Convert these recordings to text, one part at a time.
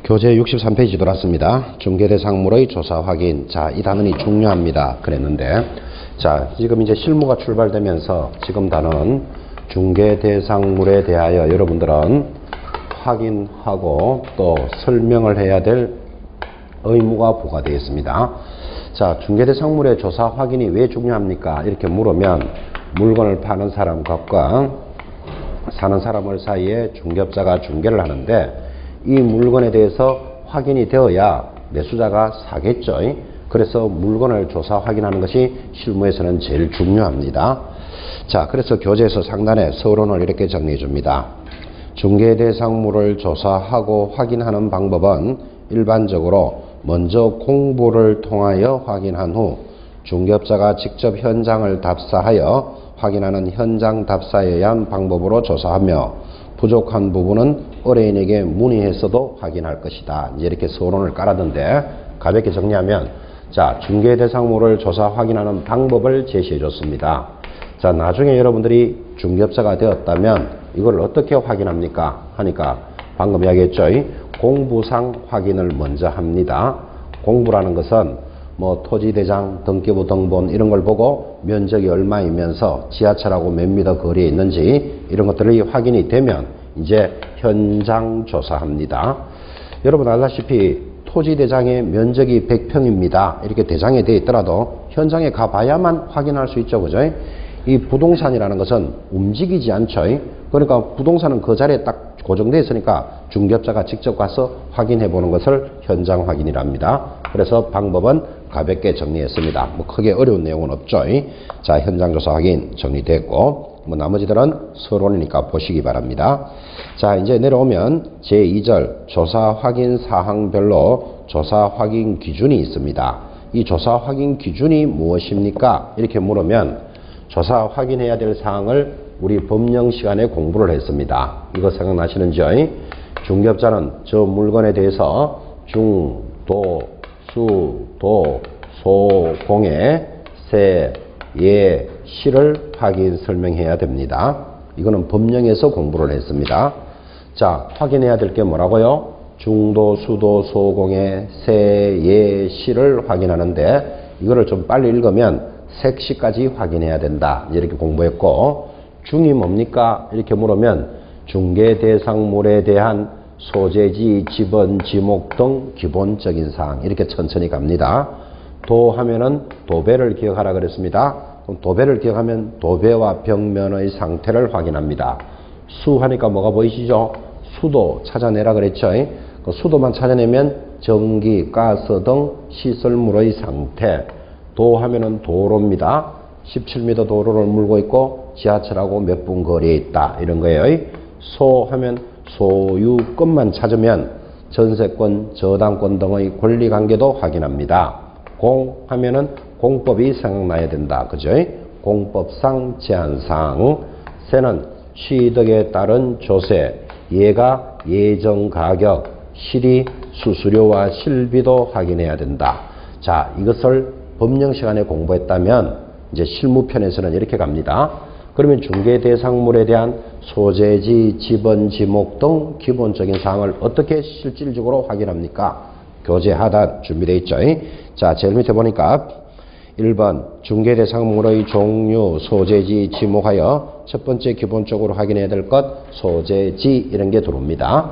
교재 63페이지 돌았습니다. 중개대상물의 조사 확인. 자, 이 단원이 중요합니다. 그랬는데, 자, 지금 이제 실무가 출발되면서 지금 단원 중개대상물에 대하여 여러분들은 확인하고 또 설명을 해야 될 의무가 부과되어 있습니다. 자, 중개대상물의 조사 확인이 왜 중요합니까? 이렇게 물으면 물건을 파는 사람과 사는 사람을 사이에 중개업자가 중개를 하는데 이 물건에 대해서 확인이 되어야 매수자가 사겠죠. 그래서 물건을 조사 확인하는 것이 실무에서는 제일 중요합니다. 자, 그래서 교재에서 상단에 서론을 이렇게 정리해 줍니다. 중개대상물을 조사하고 확인하는 방법은 일반적으로 먼저 공부를 통하여 확인한 후 중개업자가 직접 현장을 답사하여 확인하는 현장 답사에 의한 방법으로 조사하며 부족한 부분은 의뢰인에게 문의해서도 확인할 것이다. 이제 이렇게 서론을 깔았는데 가볍게 정리하면, 자, 중개대상물을 조사 확인하는 방법을 제시해 줬습니다. 자, 나중에 여러분들이 중개업자가 되었다면 이걸 어떻게 확인합니까? 하니까 방금 이야기했죠. 공부상 확인을 먼저 합니다. 공부라는 것은 뭐 토지대장, 등기부 등본 이런 걸 보고 면적이 얼마이면서 지하철하고 몇 미터 거리에 있는지 이런 것들이 확인이 되면 이제 현장 조사합니다. 여러분 알다시피 토지대장의 면적이 100평입니다. 이렇게 대장에 되어 있더라도 현장에 가봐야만 확인할 수 있죠. 그죠? 이 부동산이라는 것은 움직이지 않죠. 그러니까 부동산은 그 자리에 딱 고정되어 있으니까 중개업자가 직접 가서 확인해 보는 것을 현장 확인이랍니다. 그래서 방법은 가볍게 정리했습니다. 뭐 크게 어려운 내용은 없죠. 자, 현장 조사 확인 정리됐고, 뭐 나머지들은 서론이니까 보시기 바랍니다. 자, 이제 내려오면 제2절 조사 확인 사항별로 조사 확인 기준이 있습니다. 이 조사 확인 기준이 무엇입니까? 이렇게 물으면 조사 확인해야 될 사항을 우리 법령 시간에 공부를 했습니다. 이거 생각나시는지요? 중개업자는 저 물건에 대해서 중, 도, 수, 도, 소, 공의 세, 예, 시를 확인 설명해야 됩니다. 이거는 법령에서 공부를 했습니다. 자, 확인해야 될 게 뭐라고요? 중도, 수도, 소공의 세, 예, 시를 확인하는데 이거를 좀 빨리 읽으면 색시까지 확인해야 된다. 이렇게 공부했고, 중이 뭡니까? 이렇게 물으면 중개대상물에 대한 소재지, 지번, 지목 등 기본적인 사항 이렇게 천천히 갑니다. 도 하면은 도배를 기억하라 그랬습니다. 그럼 도배를 기억하면 도배와 벽면의 상태를 확인합니다. 수 하니까 뭐가 보이시죠? 수도 찾아내라 그랬죠. 그 수도만 찾아내면 전기, 가스 등 시설물의 상태. 도 하면은 도로입니다. 17m 도로를 물고 있고 지하철하고 몇 분 거리에 있다 이런 거예요. 소 하면 소유권만 찾으면 전세권, 저당권 등의 권리관계도 확인합니다. 공 하면은 공법이 생각나야 된다. 그죠? 공법상 제한사항. 세는 취득에 따른 조세. 예가 예정가격. 실이 수수료와 실비도 확인해야 된다. 자, 이것을 법령 시간에 공부했다면 이제 실무편에서는 이렇게 갑니다. 그러면 중개대상물에 대한 소재지, 지번, 지목 등 기본적인 사항을 어떻게 실질적으로 확인합니까? 교재 하단 준비되어 있죠. 자, 제일 밑에 보니까 1번 중개대상물의 종류, 소재지, 지목하여 첫 번째 기본적으로 확인해야 될 것 소재지 이런 게 들어옵니다.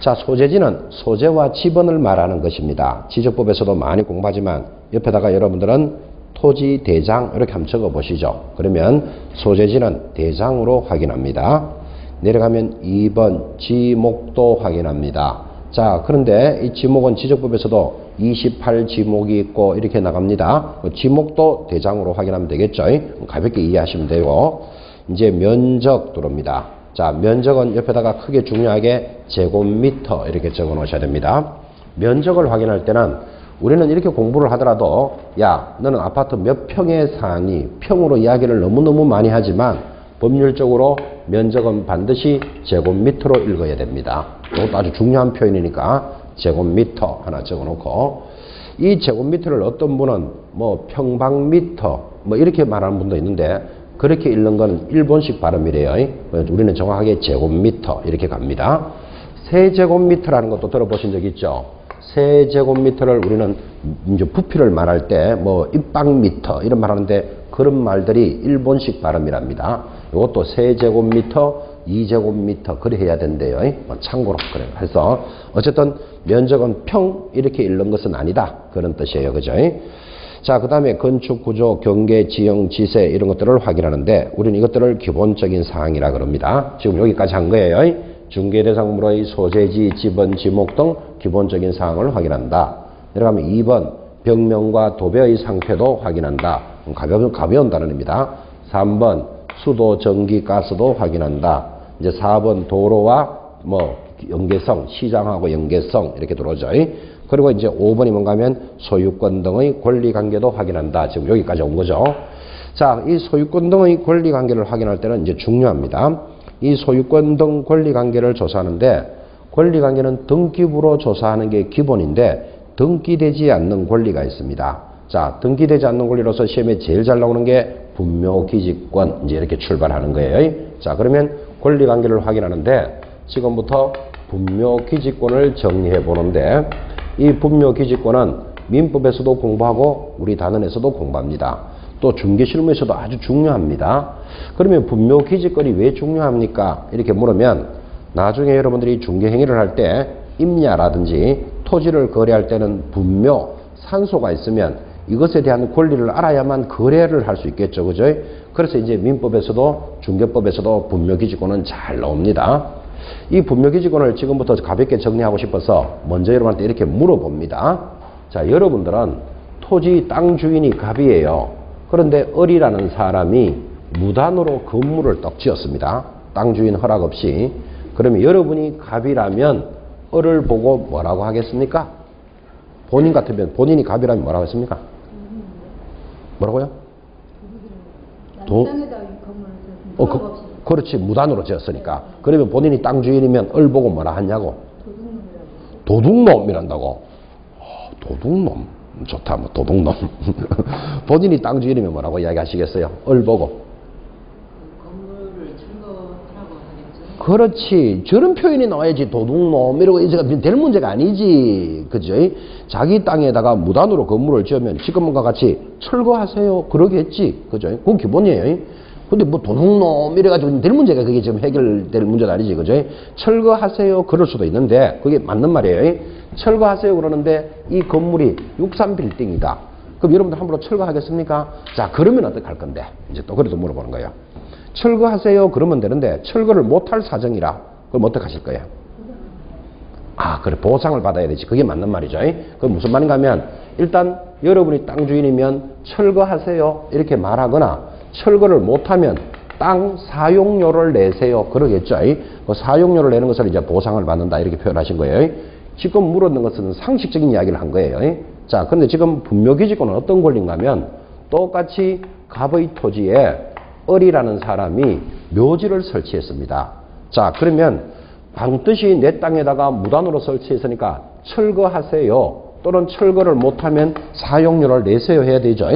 자, 소재지는 소재와 지번을 말하는 것입니다. 지적법에서도 많이 공부하지만 옆에다가 여러분들은 토지 대장 이렇게 한번 적어 보시죠. 그러면 소재지는 대장으로 확인합니다. 내려가면 2번 지목도 확인합니다. 자, 그런데 이 지목은 지적법에서도 28지목이 있고 이렇게 나갑니다. 지목도 대장으로 확인하면 되겠죠. 가볍게 이해하시면 되고, 이제 면적 들어옵니다. 자, 면적은 옆에다가 크게 중요하게 제곱미터 이렇게 적어 놓으셔야 됩니다. 면적을 확인할 때는 우리는 이렇게 공부를 하더라도 야, 너는 아파트 몇 평에 사니? 평으로 이야기를 너무너무 많이 하지만 법률적으로 면적은 반드시 제곱미터로 읽어야 됩니다. 이것도 아주 중요한 표현이니까 제곱미터 하나 적어놓고, 이 제곱미터를 어떤 분은 뭐 평방미터 뭐 이렇게 말하는 분도 있는데 그렇게 읽는 건 일본식 발음이래요. 우리는 정확하게 제곱미터 이렇게 갑니다. 세제곱미터라는 것도 들어보신 적 있죠? 세제곱미터를 우리는 이제 부피를 말할 때 뭐 입방미터 이런 말 하는데 그런 말들이 일본식 발음이랍니다. 이것도 세제곱미터, 2제곱미터 그래 해야 된대요. 참고로 그래요. 그래서 어쨌든 면적은 평 이렇게 읽는 것은 아니다. 그런 뜻이에요. 그죠? 자, 그 다음에 건축 구조, 경계, 지형, 지세 이런 것들을 확인하는데 우리는 이것들을 기본적인 사항이라 그럽니다. 지금 여기까지 한 거예요. 중개대상물의 소재지, 지번, 지목 등 기본적인 사항을 확인한다. 내려가면 2번 벽면과 도배의 상태도 확인한다. 가벼운 단어입니다. 3번 수도, 전기, 가스도 확인한다. 이제 4번 도로와 뭐 연계성, 시장하고 연계성 이렇게 들어오죠. 그리고 이제 5번이 뭔가 하면 소유권 등의 권리관계도 확인한다. 지금 여기까지 온 거죠. 자, 이 소유권 등의 권리관계를 확인할 때는 이제 중요합니다. 이 소유권 등 권리관계를 조사하는데 권리관계는 등기부로 조사하는 게 기본인데 등기되지 않는 권리가 있습니다. 자, 등기되지 않는 권리로서 시험에 제일 잘 나오는 게 분묘기지권 이제 이렇게 출발하는 거예요. 자, 그러면 권리관계를 확인하는데 지금부터 분묘기지권을 정리해 보는데 이 분묘기지권은 민법에서도 공부하고 우리 단원에서도 공부합니다. 또 중개실무에서도 아주 중요합니다. 그러면 분묘기지권이 왜 중요합니까? 이렇게 물으면 나중에 여러분들이 중개행위를 할 때 임야라든지 토지를 거래할 때는 분묘, 산소가 있으면 이것에 대한 권리를 알아야만 거래를 할 수 있겠죠. 그죠? 그래서 이제 민법에서도 중개법에서도 분묘기지권은 잘 나옵니다. 이 분묘기지권을 지금부터 가볍게 정리하고 싶어서 먼저 여러분한테 이렇게 물어봅니다. 자, 여러분들은 토지 땅 주인이 갑이에요. 그런데 을이라는 사람이 무단으로 건물을 떡 지었습니다. 땅 주인 허락 없이. 그러면 여러분이 갑이라면 을을 보고 뭐라고 하겠습니까? 본인 같으면 본인이 갑이라면 뭐라고 했습니까? 뭐라고요? 그렇지. 무단으로 지었으니까. 그러면 본인이 땅 주인이면 을 보고 뭐라 하냐고? 도둑놈이란다고. 도둑놈. 좋다. 뭐 도둑놈. 본인이 땅 주인이면 뭐라고 이야기하시겠어요? 을 보고. 건물을 증거하라고 하겠죠. 그렇지. 저런 표현이 나와야지. 도둑놈 이러고 이제 될 문제가 아니지. 그죠? 자기 땅에다가 무단으로 건물을 지으면 지금과 같이 철거하세요. 그러겠지. 그죠? 그건 기본이에요. 근데 뭐 도둑놈 이래가지고 될 문제가 그게 지금 해결될 문제가 아니지. 그죠? 철거하세요. 그럴 수도 있는데 그게 맞는 말이에요. 철거하세요. 그러는데 이 건물이 63빌딩이다. 그럼 여러분들 함부로 철거하겠습니까? 자, 그러면 어떡할 건데? 이제 또 그래도 물어보는 거예요. 철거하세요. 그러면 되는데 철거를 못할 사정이라. 그럼 어떡하실 거예요? 아, 그래. 보상을 받아야 되지. 그게 맞는 말이죠. 그럼 무슨 말인가 하면 일단 여러분이 땅 주인이면 철거하세요. 이렇게 말하거나 철거를 못하면 땅 사용료를 내세요. 그러겠죠. 그 사용료를 내는 것을 이제 보상을 받는다. 이렇게 표현하신 거예요. 지금 물었는 것은 상식적인 이야기를 한 거예요. 자, 그런데 지금 분묘기지권은 어떤 권리인가 하면 똑같이 갑의 토지에 을이라는 사람이 묘지를 설치했습니다. 자, 그러면 반드시 내 땅에다가 무단으로 설치했으니까 철거하세요. 또는 철거를 못하면 사용료를 내세요 해야 되죠.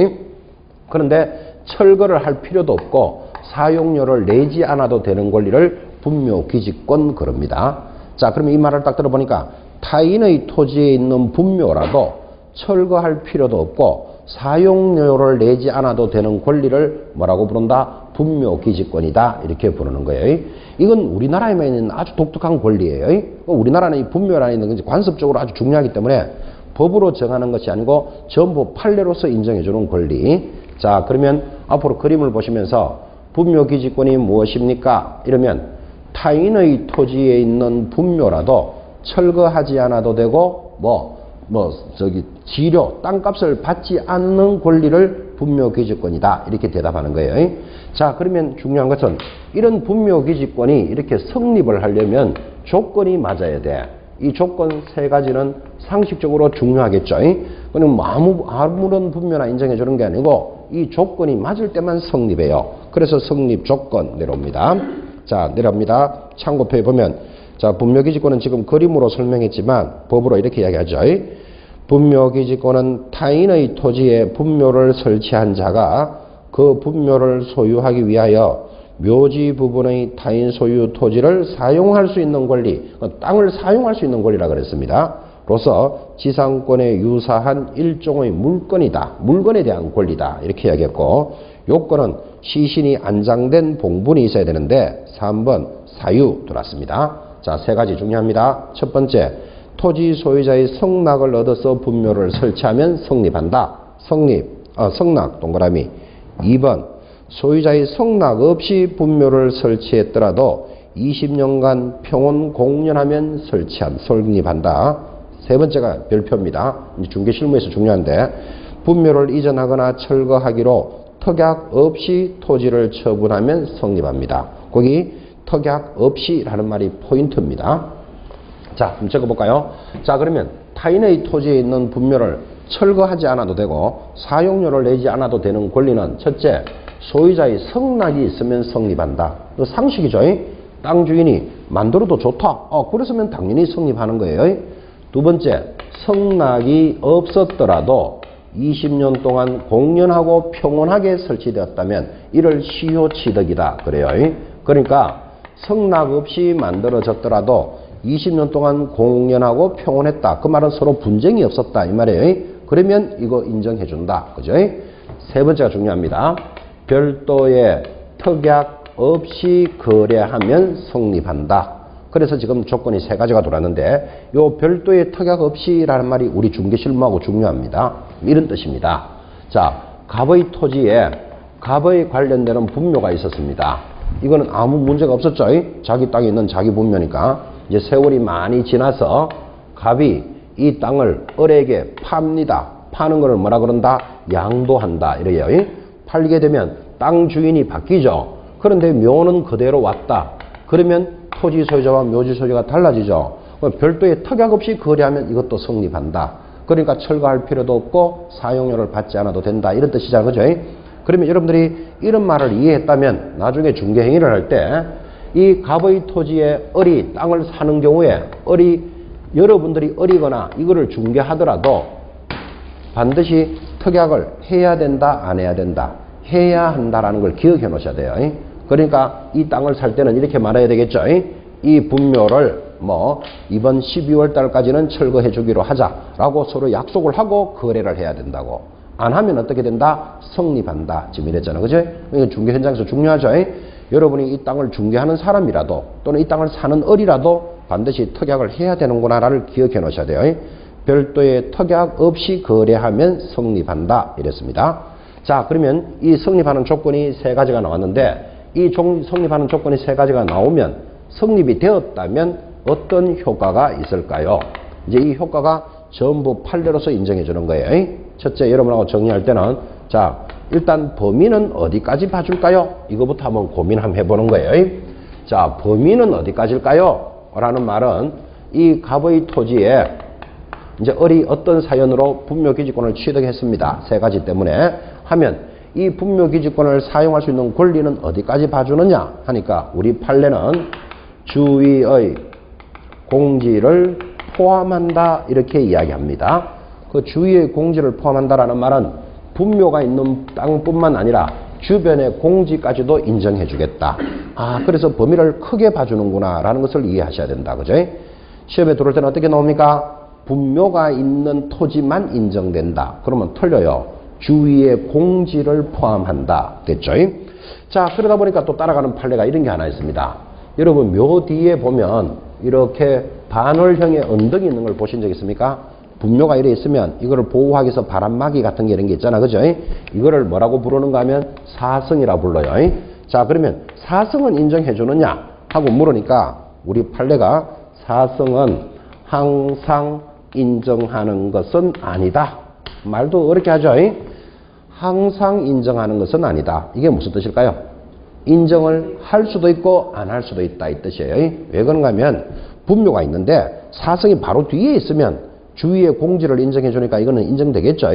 그런데 철거를 할 필요도 없고 사용료를 내지 않아도 되는 권리를 분묘기지권 그럽니다. 자, 그러면 이 말을 딱 들어보니까 타인의 토지에 있는 분묘라도 철거할 필요도 없고 사용료를 내지 않아도 되는 권리를 뭐라고 부른다? 분묘기지권이다. 이렇게 부르는 거예요. 이건 우리나라에만 있는 아주 독특한 권리예요. 우리나라는 이 분묘라는 것이 관습적으로 아주 중요하기 때문에 법으로 정하는 것이 아니고 전부 판례로서 인정해주는 권리. 자, 그러면 앞으로 그림을 보시면서 분묘기지권이 무엇입니까? 이러면 타인의 토지에 있는 분묘라도 철거하지 않아도 되고 지료, 땅값을 받지 않는 권리를 분묘기지권이다. 이렇게 대답하는 거예요. 자, 그러면 중요한 것은 이런 분묘기지권이 이렇게 성립을 하려면 조건이 맞아야 돼. 이 조건 세 가지는 상식적으로 중요하겠죠. 그럼 아무런 분묘나 인정해 주는 게 아니고 이 조건이 맞을 때만 성립해요. 그래서 성립 조건 내려옵니다. 자, 내려옵니다. 참고표에 보면 자, 분묘기지권은 지금 그림으로 설명했지만 법으로 이렇게 이야기하죠. 분묘기지권은 타인의 토지에 분묘를 설치한 자가 그 분묘를 소유하기 위하여 묘지 부분의 타인 소유 토지를 사용할 수 있는 권리, 땅을 사용할 수 있는 권리라 그랬습니다. 로서 지상권에 유사한 일종의 물건이다. 물건에 대한 권리다. 이렇게 이야기했고, 요건은 시신이 안장된 봉분이 있어야 되는데 3번 사유 들어왔습니다. 자, 세 가지 중요합니다. 첫 번째, 토지 소유자의 성낙을 얻어서 분묘를 설치하면 성립한다. 성낙 동그라미. 2번, 소유자의 성낙 없이 분묘를 설치했더라도 20년간 평온 공연하면 성립한다. 세 번째가 별표입니다. 중개 실무에서 중요한데, 분묘를 이전하거나 철거하기로 특약 없이 토지를 처분하면 성립합니다. 거기 특약 없이라는 말이 포인트입니다. 자, 한번 적어볼까요? 자, 그러면 타인의 토지에 있는 분묘를 철거하지 않아도 되고 사용료를 내지 않아도 되는 권리는 첫째, 소유자의 성낙이 있으면 성립한다. 상식이죠. 땅 주인이 만들어도 좋다. 그랬으면 당연히 성립하는 거예요. 두 번째, 성낙이 없었더라도 20년 동안 공연하고 평온하게 설치되었다면 이를 시효취득이다. 그래요. 그러니까 성낙 없이 만들어졌더라도 20년 동안 공연하고 평온했다. 그 말은 서로 분쟁이 없었다. 이 말이에요. 그러면 이거 인정해준다. 그죠? 세 번째가 중요합니다. 별도의 특약 없이 거래하면 성립한다. 그래서 지금 조건이 세 가지가 돌았는데 요 별도의 특약 없이라는 말이 우리 중개실무하고 중요합니다. 이런 뜻입니다. 자, 갑의 토지에 갑의 관련되는 분묘가 있었습니다. 이거는 아무 문제가 없었죠. 자기 땅에 있는 자기 분묘니까. 이제 세월이 많이 지나서 갑이 이 땅을 을에게 팝니다. 파는 거를 뭐라 그런다? 양도한다. 이래요. 팔게 되면 땅 주인이 바뀌죠. 그런데 묘는 그대로 왔다. 그러면 토지 소유자와 묘지 소유자가 달라지죠. 별도의 특약 없이 거래하면 이것도 성립한다. 그러니까 철거할 필요도 없고 사용료를 받지 않아도 된다. 이런 뜻이잖아요. 그죠? 그러면 여러분들이 이런 말을 이해했다면 나중에 중개행위를 할 때 이 갑의 토지에 을이 땅을 사는 경우에 여러분들이 을이거나 이거를 중개하더라도 반드시 특약을 해야 된다, 안 해야 된다. 해야 한다라는 걸 기억해 놓으셔야 돼요. 그러니까 이 땅을 살 때는 이렇게 말해야 되겠죠. 이 분묘를 이번 12월 달까지는 철거해 주기로 하자라고 서로 약속을 하고 거래를 해야 된다고. 안 하면 어떻게 된다? 성립한다. 지금 이랬잖아요. 그죠? 이건 중개 현장에서 중요하죠. 여러분이 이 땅을 중개하는 사람이라도 또는 이 땅을 사는 을이라도 반드시 특약을 해야 되는구나를 기억해 놓으셔야 돼요. 별도의 특약 없이 거래하면 성립한다. 이랬습니다. 자, 그러면 이 성립하는 조건이 세 가지가 나왔는데 이 성립하는 조건이 세 가지가 나오면 성립이 되었다면 어떤 효과가 있을까요? 이제 이 효과가 전부 판례로서 인정해 주는 거예요. 첫째, 여러분하고 정리할 때는 자, 일단 범위는 어디까지 봐줄까요? 이거부터 한번 고민 한번 해보는 거예요. 자, 범위는 어디까지일까요? 라는 말은 이 갑의 토지에 이제 을이 어떤 사연으로 분묘기지권을 취득했습니다. 세 가지 때문에 하면 이 분묘기지권을 사용할 수 있는 권리는 어디까지 봐주느냐 하니까 우리 판례는 주위의 공지를 포함한다 이렇게 이야기합니다. 그 주위의 공지를 포함한다라는 말은 분묘가 있는 땅뿐만 아니라 주변의 공지까지도 인정해 주겠다. 그래서 범위를 크게 봐주는구나 라는 것을 이해하셔야 된다. 그죠? 시험에 들어올 때는 어떻게 나옵니까? 분묘가 있는 토지만 인정된다. 그러면 틀려요. 주위의 공지를 포함한다. 됐죠? 자, 그러다 보니까 또 따라가는 판례가 이런 게 하나 있습니다. 여러분 묘 뒤에 보면 이렇게 반월형의 언덕이 있는 걸 보신 적 있습니까? 분묘가 이래 있으면 이거를 보호하기 위해서 바람막이 같은 게 이런 게 있잖아. 그죠? 이거를 뭐라고 부르는가 하면 사성이라 불러요. 자, 그러면 사성은 인정해 주느냐 하고 물으니까 우리 판례가 사성은 항상 인정하는 것은 아니다. 말도 어렵게 하죠. 항상 인정하는 것은 아니다. 이게 무슨 뜻일까요? 인정을 할 수도 있고 안 할 수도 있다 이 뜻이에요. 왜 그런가 하면 분묘가 있는데 사성이 바로 뒤에 있으면 주위의 공지를 인정해 주니까 이거는 인정되겠죠.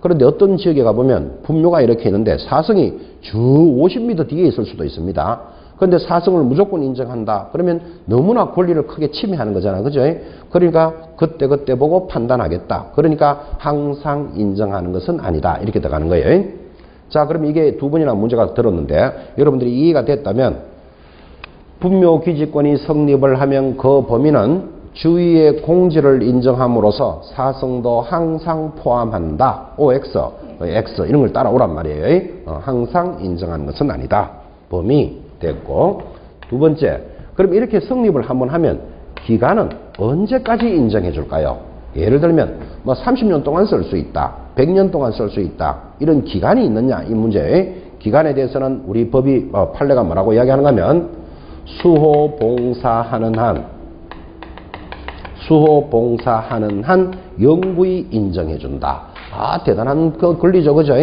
그런데 어떤 지역에 가보면 분묘가 이렇게 있는데 사성이 주 50m 뒤에 있을 수도 있습니다. 그런데 사성을 무조건 인정한다. 그러면 너무나 권리를 크게 침해하는 거잖아. 그죠? 그러니까 그때 보고 판단하겠다. 그러니까 항상 인정하는 것은 아니다. 이렇게 들어가는 거예요. 자, 그럼 이게 두 번이나 문제가 들었는데 여러분들이 이해가 됐다면 분묘기지권이 성립을 하면 그 범위는 주위의 공지를 인정함으로써 사성도 항상 포함한다. OX, X 이런 걸 따라오란 말이에요. 항상 인정하는 것은 아니다. 범위 됐고 두 번째, 그럼 이렇게 성립을 한번 하면 기간은 언제까지 인정해 줄까요? 예를 들면 뭐 30년 동안 쓸 수 있다. 100년 동안 쓸 수 있다. 이런 기간이 있느냐 이 문제. 기간에 대해서는 우리 법이 판례가 뭐라고 이야기하는가 하면 수호봉사하는 한 영구히 인정해 준다. 아, 대단한 그 권리죠, 그죠?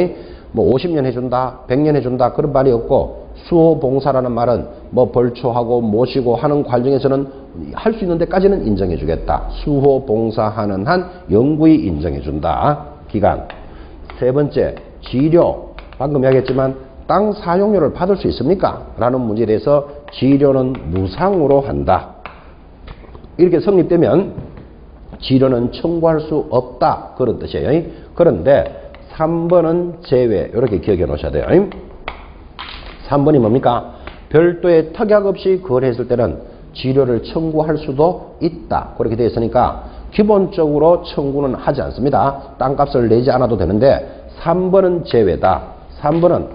뭐 50년 해준다, 100년 해준다 그런 말이 없고 수호봉사라는 말은 뭐 벌초하고 모시고 하는 과정에서는 할 수 있는 데까지는 인정해 주겠다. 수호봉사하는 한 영구히 인정해 준다. 기간. 세 번째, 지료. 방금 이야기했지만 땅 사용료를 받을 수 있습니까? 라는 문제에 대해서 지료는 무상으로 한다. 이렇게 성립되면 지료는 청구할 수 없다. 그런 뜻이에요. 그런데 3번은 제외. 이렇게 기억해 놓으셔야 돼요. 3번이 뭡니까? 별도의 특약 없이 거래했을 때는 지료를 청구할 수도 있다. 그렇게 되어 있으니까 기본적으로 청구는 하지 않습니다. 땅값을 내지 않아도 되는데 3번은 제외다. 3번은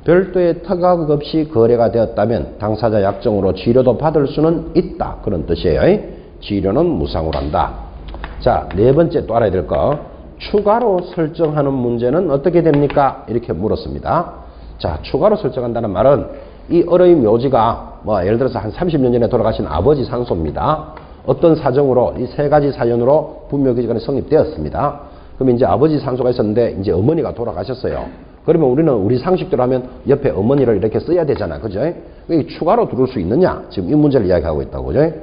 별도의 특약 없이 거래가 되었다면 당사자 약정으로 지료도 받을 수는 있다. 그런 뜻이에요. 지료는 무상으로 한다. 자, 네 번째 또 알아야 될 거. 추가로 설정하는 문제는 어떻게 됩니까? 이렇게 물었습니다. 자, 추가로 설정한다는 말은 이 을의 묘지가 뭐 예를 들어서 한 30년 전에 돌아가신 아버지 산소입니다. 어떤 사정으로 이 세 가지 사연으로 분묘기지권이 성립되었습니다. 그럼 이제 아버지 산소가 있었는데 이제 어머니가 돌아가셨어요. 그러면 우리는 우리 상식대로 하면 옆에 어머니를 이렇게 써야 되잖아. 그죠? 이게 추가로 들어올 수 있느냐? 지금 이 문제를 이야기하고 있다고. 그죠?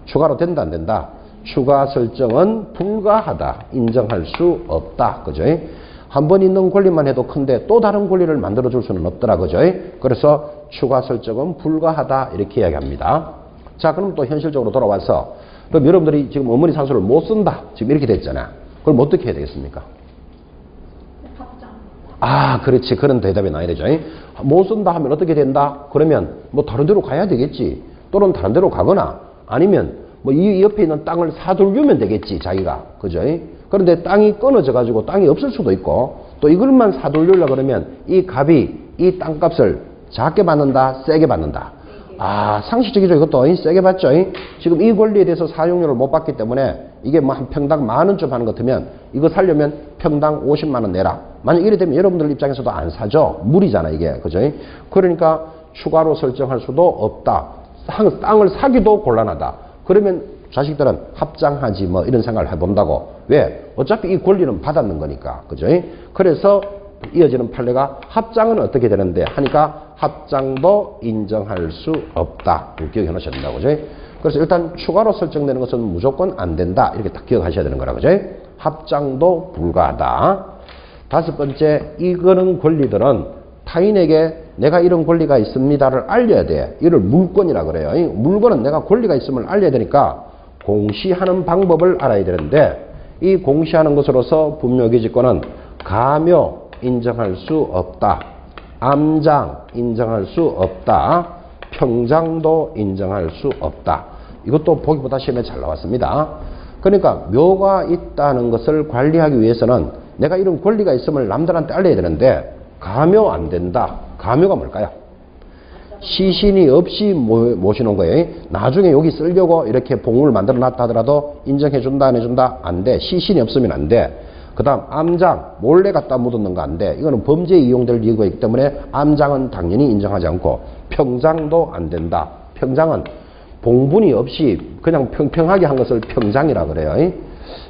추가로 된다 안 된다? 추가 설정은 불가하다. 인정할 수 없다. 그죠? 한 번 있는 권리만 해도 큰데 또 다른 권리를 만들어 줄 수는 없더라. 그죠? 그래서 추가 설정은 불가하다. 이렇게 이야기합니다. 자, 그럼 또 현실적으로 돌아와서 그럼 여러분들이 지금 어머니 산소를 못 쓴다. 지금 이렇게 됐잖아. 그럼 어떻게 해야 되겠습니까? 아, 그렇지. 그런 대답이 나야 되죠. 못 쓴다 하면 어떻게 된다? 그러면 뭐 다른 데로 가야 되겠지. 또는 다른 데로 가거나 아니면 뭐 이 옆에 있는 땅을 사돌리면 되겠지. 자기가. 그죠? 그런데 땅이 끊어져 가지고 땅이 없을 수도 있고 또 이걸만 사돌리려고 그러면 이 값이 이 땅값을 작게 받는다, 세게 받는다. 아, 상식적이죠. 이것도 세게 받죠. 지금 이 권리에 대해서 사용료를 못 받기 때문에 이게 뭐 한 평당 10,000원쯤 하는 것 같으면 이거 살려면 평당 50만 원 내라. 만약 이래 되면 여러분들 입장에서도 안 사죠. 무리잖아 이게. 그죠? 그러니까 추가로 설정할 수도 없다. 땅을 사기도 곤란하다. 그러면 자식들은 합장하지 뭐 이런 생각을 해본다고. 왜? 어차피 이 권리는 받았는 거니까. 그죠? 그래서 이어지는 판례가 합장은 어떻게 되는데 하니까 합장도 인정할 수 없다. 기억해 놓으셔야 된다고. 그죠? 그래서 일단 추가로 설정되는 것은 무조건 안 된다. 이렇게 딱 기억하셔야 되는 거라. 그죠? 합장도 불가하다. 다섯 번째, 이거는 권리들은 타인에게 내가 이런 권리가 있습니다를 알려야 돼. 이를 물권이라 그래요. 이 물권은 내가 권리가 있음을 알려야 되니까 공시하는 방법을 알아야 되는데 이 공시하는 것으로서 분묘기지권은 가묘 인정할 수 없다. 암장 인정할 수 없다. 평장도 인정할 수 없다. 이것도 보기보다 시험에 잘 나왔습니다. 그러니까 묘가 있다는 것을 관리하기 위해서는 내가 이런 권리가 있음을 남들한테 알려야 되는데 가묘 안 된다. 가묘가 뭘까요? 시신이 없이 모시는 거예요. 나중에 여기 쓰려고 이렇게 봉을 만들어 놨다 하더라도 인정해 준다 안 해준다? 안 돼. 시신이 없으면 안 돼. 그 다음 암장 몰래 갖다 묻었는 거 안 돼. 이거는 범죄에 이용될 이유가 있기 때문에 암장은 당연히 인정하지 않고 평장도 안 된다. 평장은 봉분이 없이 그냥 평평하게 한 것을 평장이라 그래요.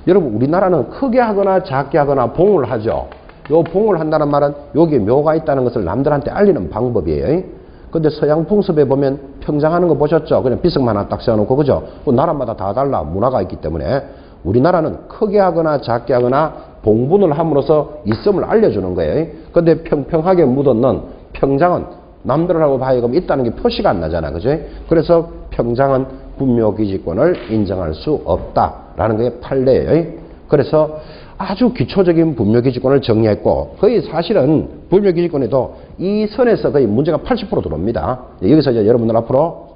여러분 우리나라는 크게 하거나 작게 하거나 봉을 하죠. 요 봉을 한다는 말은 여기에 묘가 있다는 것을 남들한테 알리는 방법이에요. 근데 서양 풍습에 보면 평장하는 거 보셨죠? 그냥 비석만 하나 딱 세워놓고 그죠? 나라마다 다 달라. 문화가 있기 때문에 우리나라는 크게 하거나 작게 하거나 봉분을 함으로써 있음을 알려주는 거예요. 근데 평평하게 묻어놓은 평장은 남들하고 하여금 있다는 게 표시가 안 나잖아. 그죠? 그래서 평장은 분묘기지권을 인정할 수 없다라는 게 판례예요. 그래서 아주 기초적인 분묘기지권을 정리했고, 거의 사실은 분묘기지권에도 이 선에서 거의 문제가 80% 들어옵니다. 여기서 이제 여러분들 앞으로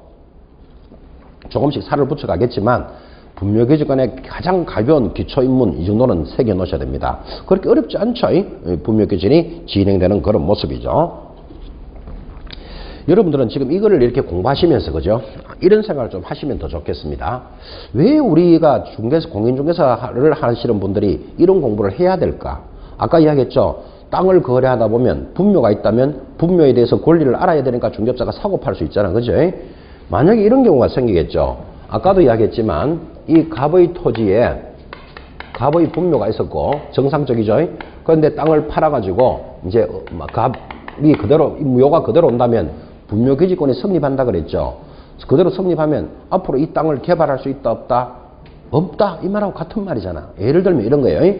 조금씩 살을 붙여가겠지만, 분묘기지권의 가장 가벼운 기초인문 이 정도는 새겨 놓으셔야 됩니다. 그렇게 어렵지 않죠? 분묘기지권이 진행되는 그런 모습이죠. 여러분들은 지금 이거를 이렇게 공부하시면서, 그죠? 이런 생각을 좀 하시면 더 좋겠습니다. 왜 우리가 공인중개사를 하시는 분들이 이런 공부를 해야 될까? 아까 이야기했죠? 땅을 거래하다 보면 분묘가 있다면 분묘에 대해서 권리를 알아야 되니까 중개업자가 사고 팔 수 있잖아. 그죠? 만약에 이런 경우가 생기겠죠? 아까도 이야기했지만 이 갑의 토지에 갑의 분묘가 있었고 정상적이죠? 그런데 땅을 팔아가지고 이제 갑이 그대로, 묘가 그대로 온다면 분묘기지권이 성립한다 그랬죠. 그대로 성립하면 앞으로 이 땅을 개발할 수 있다 없다? 없다. 이 말하고 같은 말이잖아. 예를 들면 이런 거예요.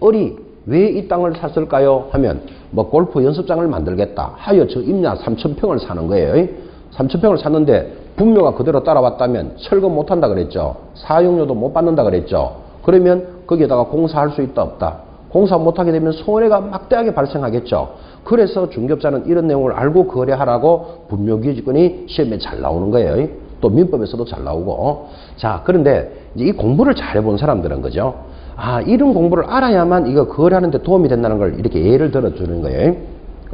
을이 왜 이 땅을 샀을까요? 하면 뭐 골프 연습장을 만들겠다 하여 저 임야 3,000평을 사는 거예요. 3,000평을 샀는데 분묘가 그대로 따라왔다면 철거 못한다 그랬죠. 사용료도 못 받는다 그랬죠. 그러면 거기에다가 공사할 수 있다 없다? 공사 못하게 되면 손해가 막대하게 발생하겠죠. 그래서 중개업자는 이런 내용을 알고 거래하라고 분묘기지권이 시험에 잘 나오는 거예요. 또 민법에서도 잘 나오고. 자, 그런데 이제 이 공부를 잘 해본 사람들은, 그죠? 아, 이런 공부를 알아야만 이거 거래하는 데 도움이 된다는 걸 이렇게 예를 들어주는 거예요.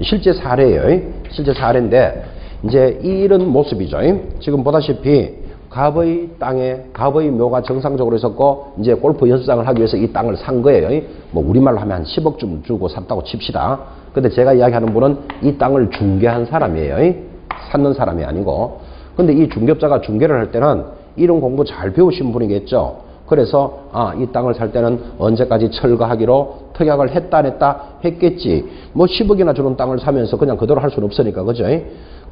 실제 사례예요. 실제 사례인데 이제 이런 모습이죠. 지금 보다시피 갑의 땅에 갑의 묘가 정상적으로 있었고 이제 골프 연습장을 하기 위해서 이 땅을 산 거예요. 뭐 우리말로 하면 한 10억쯤 주고 샀다고 칩시다. 근데 제가 이야기하는 분은 이 땅을 중개한 사람이에요. 샀는 사람이 아니고. 근데 이 중개업자가 중개를 할 때는 이런 공부 잘 배우신 분이겠죠. 그래서 이 땅을 살 때는 언제까지 철거하기로 특약을 했다 안 했다 했겠지. 뭐 10억이나 주는 땅을 사면서 그냥 그대로 할 수는 없으니까. 그죠?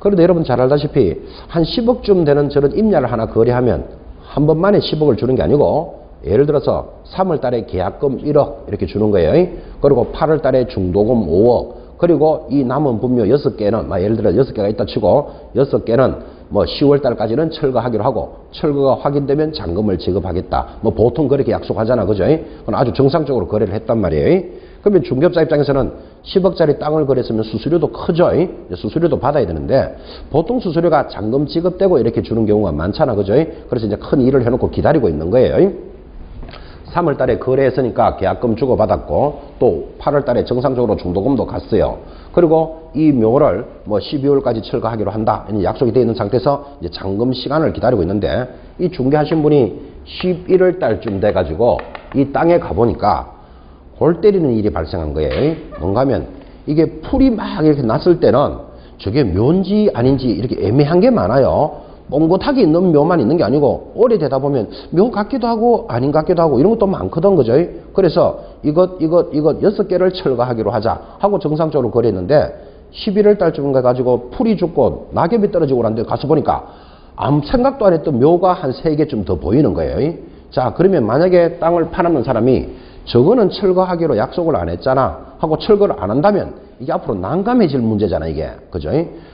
그런데 여러분 잘 알다시피 한 10억쯤 되는 저런 임야를 하나 거래하면 한 번만에 10억을 주는 게 아니고 예를 들어서 3월 달에 계약금 1억 이렇게 주는 거예요. 그리고 8월 달에 중도금 5억. 그리고 이 남은 분묘 6개는 예를 들어 6개가 있다 치고 6개는 뭐 10월 달까지는 철거하기로 하고 철거가 확인되면 잔금을 지급하겠다. 뭐 보통 그렇게 약속하잖아. 그죠? 그건 아주 정상적으로 거래를 했단 말이에요. 그러면 중개업자 입장에서는 10억짜리 땅을 거래했으면 수수료도 크죠. 수수료도 받아야 되는데 보통 수수료가 잔금 지급되고 이렇게 주는 경우가 많잖아. 그죠? 그래서 이제 큰 일을 해놓고 기다리고 있는 거예요. 3월 달에 거래했으니까 계약금 주고받았고 또 8월 달에 정상적으로 중도금도 갔어요. 그리고 이 묘를 뭐 12월까지 철거하기로 한다. 약속이 되어 있는 상태에서 이제 잔금 시간을 기다리고 있는데 이 중개하신 분이 11월 달쯤 돼가지고 이 땅에 가보니까 골 때리는 일이 발생한 거예요. 뭔가 하면 이게 풀이 막 이렇게 났을 때는 저게 묘인지 아닌지 이렇게 애매한 게 많아요. 뻥긋하게 있는 묘만 있는 게 아니고 오래되다 보면 묘 같기도 하고 아닌 같기도 하고 이런 것도 많거든. 그죠? 그래서 이것 6개를 철거하기로 하자 하고 정상적으로 거래했는데 11월 달쯤 가가지고 풀이 죽고 낙엽이 떨어지고 그러는데 가서 보니까 아무 생각도 안 했던 묘가 한 3개쯤 더 보이는 거예요. 자, 그러면 만약에 땅을 팔았는 사람이 저거는 철거하기로 약속을 안 했잖아 하고 철거를 안 한다면 이게 앞으로 난감해질 문제잖아. 이게. 그죠?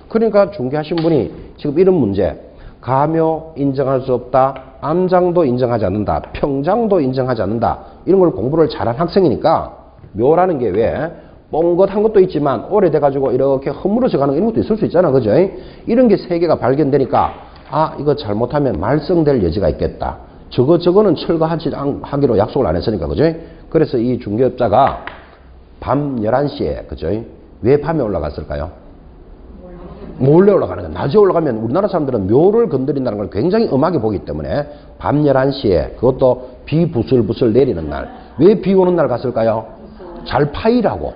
그러니까 중개하신 분이 지금 이런 문제, 가묘 인정할 수 없다, 암장도 인정하지 않는다, 평장도 인정하지 않는다, 이런 걸 공부를 잘한 학생이니까 묘라는 게 왜 뻥긋한 것도 있지만 오래돼가지고 이렇게 허물어져 가는 이런 것도 있을 수 있잖아. 그죠? 이런 게 3개가 발견되니까 이거 잘못하면 말썽될 여지가 있겠다. 저거는 철거하기로 약속을 안 했으니까. 그죠? 그래서 이 중개업자가 밤 11시에, 그죠? 왜 밤에 올라갔을까요? 몰래 올라가는 거야. 낮에 올라가면 우리나라 사람들은 묘를 건드린다는 걸 굉장히 엄하게 보기 때문에 밤 11시에 그것도 비 부슬부슬 내리는 날. 왜 비 오는 날 갔을까요? 잘 파이라고.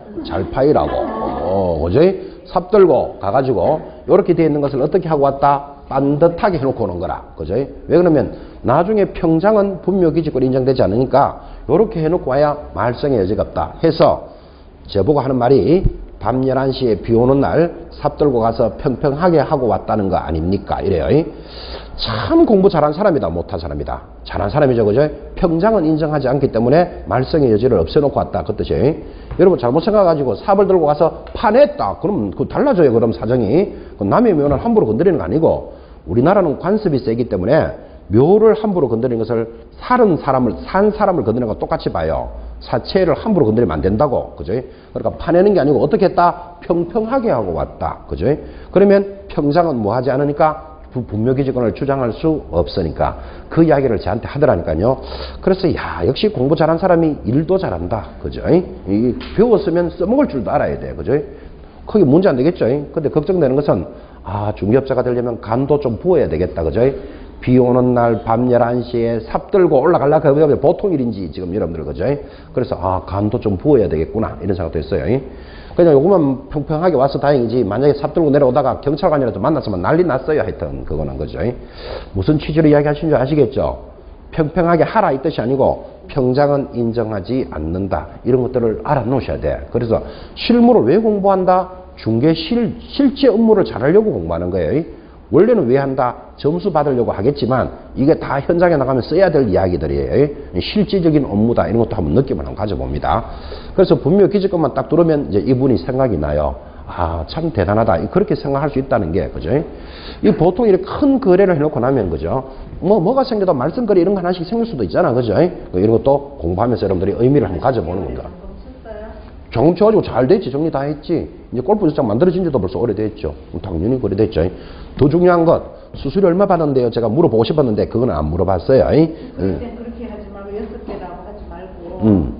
그죠? 삽 들고 가가지고 이렇게 되어 있는 것을 어떻게 하고 왔다? 반듯하게 해놓고 오는 거라. 그죠? 왜 그러면 나중에 평장은 분묘기지권이 인정되지 않으니까 이렇게 해놓고 와야 말썽의 여지가 없다 해서 저보고 하는 말이 밤 11시에 비 오는 날 삽 들고 가서 평평하게 하고 왔다는 거 아닙니까? 이래요. 참 공부 잘한 사람이다, 못한 사람이다. 잘한 사람이죠. 그죠? 평장은 인정하지 않기 때문에 말썽의 여지를 없애놓고 왔다. 그 뜻이. 여러분 잘못 생각해가지고 삽을 들고 가서 파냈다. 그럼 그 달라져요. 그럼 사정이. 남의 묘는 함부로 건드리는 거 아니고 우리나라는 관습이 세기 때문에 묘를 함부로 건드리는 것을 산 사람을 건드리는 거 똑같이 봐요. 사체를 함부로 건드리면 안 된다고. 그죠? 그러니까 파내는 게 아니고 어떻게 했다? 평평하게 하고 왔다. 그죠? 그러면 평장은 뭐 하지 않으니까 분묘기지권을 주장할 수 없으니까 그 이야기를 저한테 하더라니까요. 그래서 야, 역시 공부 잘한 사람이 일도 잘한다. 그죠? 이 배웠으면 써먹을 줄도 알아야 돼. 그죠? 크게 문제 안 되겠죠. 근데 걱정되는 것은 중개업자가 되려면 간도 좀 부어야 되겠다. 그죠? 비 오는 날 밤 11시에 삽 들고 올라가려고 하면 보통 일인지 지금 여러분들 그죠? 그래서 간도 좀 부어야 되겠구나 이런 생각도 했어요. 그냥 요거만 평평하게 와서 다행이지 만약에 삽 들고 내려오다가 경찰관이라도 만났으면 난리 났어요. 하여튼 그거는 그죠? 무슨 취지로 이야기하시는 줄 아시겠죠? 평평하게 하라 이 뜻이 아니고 평장은 인정하지 않는다. 이런 것들을 알아놓으셔야 돼. 그래서 실무를 왜 공부한다? 중개 실제 업무를 잘하려고 공부하는 거예요. 원래는 왜 한다? 점수 받으려고 하겠지만 이게 다 현장에 나가면 써야 될 이야기들이에요. 실질적인 업무다. 이런 것도 한번 느낌을 한번 가져봅니다. 그래서 분묘 기지권만 딱 들으면 이제 이분이 생각이 나요. 참 대단하다. 그렇게 생각할 수 있다는 게, 그죠? 이 보통 이렇게 큰 거래를 해놓고 나면, 그죠? 뭐가 생겨도 말썽거리 이런 거 하나씩 생길 수도 있잖아. 그죠? 이런 것도 공부하면서 여러분들이 의미를 한번 가져보는 겁니다. 경험 쳐가지고 잘 됐지. 정리 다 했지. 이제 골프장 만들어진 지도 벌써 오래됐죠. 당연히 그래됐죠. 더 중요한 것, 수수료 얼마 받았는데요? 제가 물어보고 싶었는데, 그건 안 물어봤어요. 그렇게 하지 말고 6개라고 하지 말고.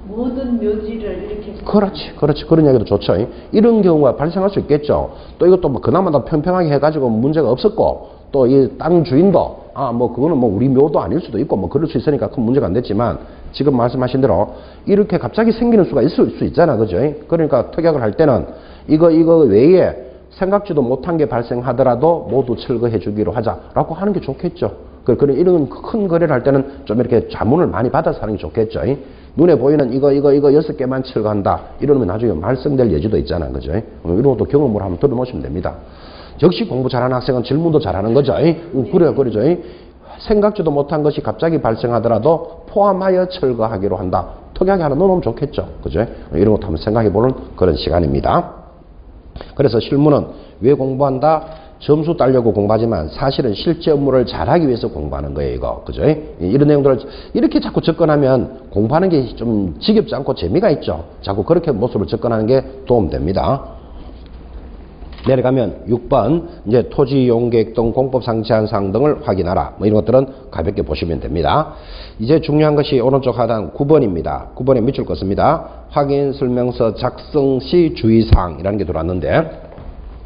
모든 묘지를 이렇게. 그렇지. 그런 이야기도 좋죠. 이런 경우가 발생할 수 있겠죠. 또 이것도 뭐 그나마 더 평평하게 해가지고 문제가 없었고, 또 이 땅 주인도, 그거는 뭐 우리 묘도 아닐 수도 있고, 뭐 그럴 수 있으니까 큰 문제가 안 됐지만, 지금 말씀하신 대로 이렇게 갑자기 생기는 수가 있을 수 있잖아. 그죠? 그러니까 특약을 할 때는 이거 외에 생각지도 못한 게 발생하더라도 모두 철거해 주기로 하자라고 하는 게 좋겠죠. 이런 큰 거래를 할 때는 좀 이렇게 자문을 많이 받아서 하는 게 좋겠죠. 눈에 보이는 이거 6개만 철거한다. 이러면 나중에 말썽될 여지도 있잖아. 그죠? 이런 것도 경험으로 한번 들어놓으시면 됩니다. 역시 공부 잘하는 학생은 질문도 잘하는 거죠. 그러죠. 생각지도 못한 것이 갑자기 발생하더라도 포함하여 철거하기로 한다. 특약에 하나 넣어놓으면 좋겠죠. 그죠? 이런 것도 한번 생각해 보는 그런 시간입니다. 그래서 실무는 왜 공부한다? 점수 따려고 공부하지만 사실은 실제 업무를 잘하기 위해서 공부하는 거예요. 이거. 그죠? 이런 내용들을 이렇게 자꾸 접근하면 공부하는 게 좀 지겹지 않고 재미가 있죠. 자꾸 그렇게 모습을 접근하는 게 도움됩니다. 내려가면 6번 이제 토지 이용 계획 등 공법상 제한 사항 등을 확인하라. 뭐 이런 것들은 가볍게 보시면 됩니다. 이제 중요한 것이 오른쪽 하단 9번입니다. 9번에 밑줄 껐습니다. 확인 설명서 작성 시 주의사항이라는 게 들어왔는데,